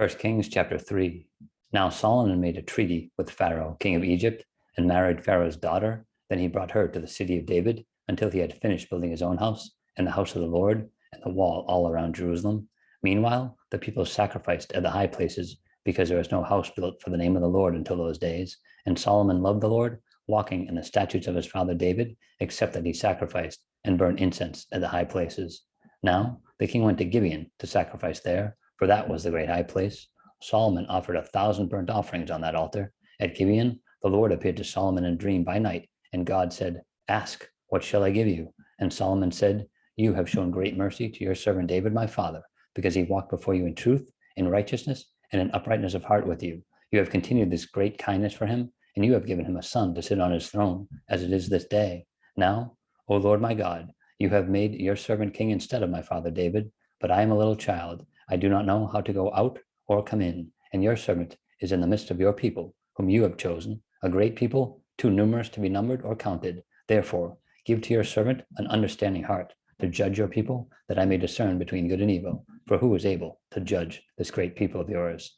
1 Kings chapter 3. Now Solomon made a treaty with Pharaoh, king of Egypt, and married Pharaoh's daughter. Then he brought her to the city of David until he had finished building his own house and the house of the Lord and the wall all around Jerusalem. Meanwhile, the people sacrificed at the high places because there was no house built for the name of the Lord until those days. And Solomon loved the Lord, walking in the statutes of his father David, except that he sacrificed and burned incense at the high places. Now the king went to Gibeon to sacrifice there, for that was the great high place. Solomon offered 1,000 burnt offerings on that altar. At Gibeon, the Lord appeared to Solomon in a dream by night, and God said, "Ask, what shall I give you?" And Solomon said, "You have shown great mercy to your servant David my father, because he walked before you in truth, in righteousness, and in uprightness of heart with you. You have continued this great kindness for him, and you have given him a son to sit on his throne, as it is this day. Now, O Lord my God, you have made your servant king instead of my father David, but I am a little child. I do not know how to go out or come in, and your servant is in the midst of your people, whom you have chosen, a great people, too numerous to be numbered or counted. Therefore, give to your servant an understanding heart to judge your people, that I may discern between good and evil. For who is able to judge this great people of yours?"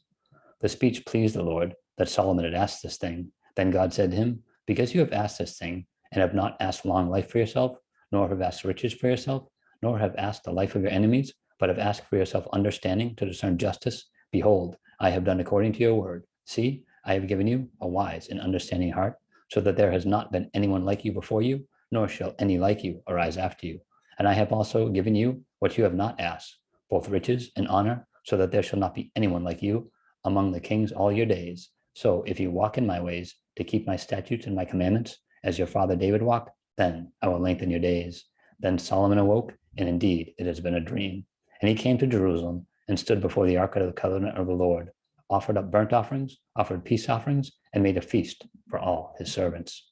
The speech pleased the Lord that Solomon had asked this thing. Then God said to him, "Because you have asked this thing, and have not asked long life for yourself, nor have asked riches for yourself, nor have asked the life of your enemies, but have asked for yourself understanding to discern justice, behold, I have done according to your word. See, I have given you a wise and understanding heart, so that there has not been anyone like you before you, nor shall any like you arise after you. And I have also given you what you have not asked, both riches and honor, so that there shall not be anyone like you among the kings all your days. So if you walk in my ways to keep my statutes and my commandments, as your father David walked, then I will lengthen your days." Then Solomon awoke, and indeed it has been a dream. And he came to Jerusalem and stood before the ark of the covenant of the Lord, offered up burnt offerings, offered peace offerings, and made a feast for all his servants.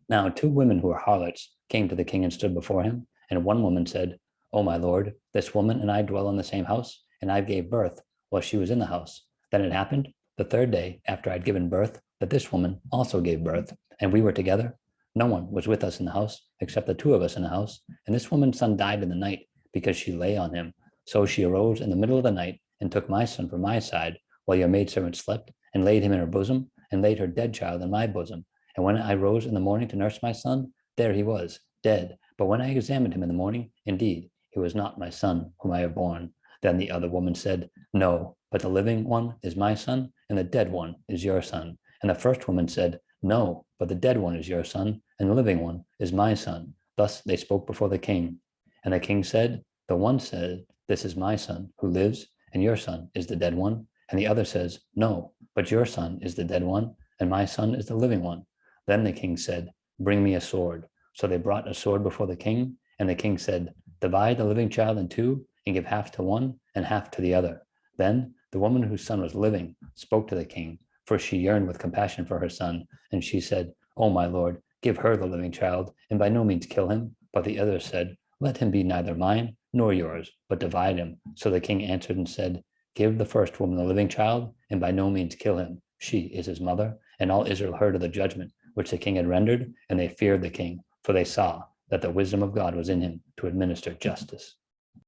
Now 2 women who were harlots came to the king and stood before him. And one woman said, "O my lord, this woman and I dwell in the same house, and I gave birth while she was in the house. Then it happened the 3rd day after I'd given birth that this woman also gave birth, and we were together. No one was with us in the house except the 2 of us in the house. And this woman's son died in the night because she lay on him. So she arose in the middle of the night and took my son from my side while your maidservant slept, and laid him in her bosom, and laid her dead child in my bosom. And when I rose in the morning to nurse my son, there he was, dead. But when I examined him in the morning, indeed, he was not my son whom I have borne." Then the other woman said, "No, but the living one is my son, and the dead one is your son." And the first woman said, "No, but the dead one is your son, and the living one is my son." Thus they spoke before the king. And the king said, "The one said, 'This is my son who lives, and your son is the dead one.' And the other says, 'No, but your son is the dead one, and my son is the living one.'" Then the king said, "Bring me a sword." So they brought a sword before the king, and the king said, "Divide the living child in 2, and give half to one and half to the other." Then the woman whose son was living spoke to the king, for she yearned with compassion for her son. And she said, "O my lord, give her the living child, and by no means kill him." But the other said, "Let him be neither mine nor yours, but divide him." So the king answered and said, "Give the first woman the living child, and by no means kill him. She is his mother." And all Israel heard of the judgment which the king had rendered, and they feared the king, for they saw that the wisdom of God was in him to administer justice.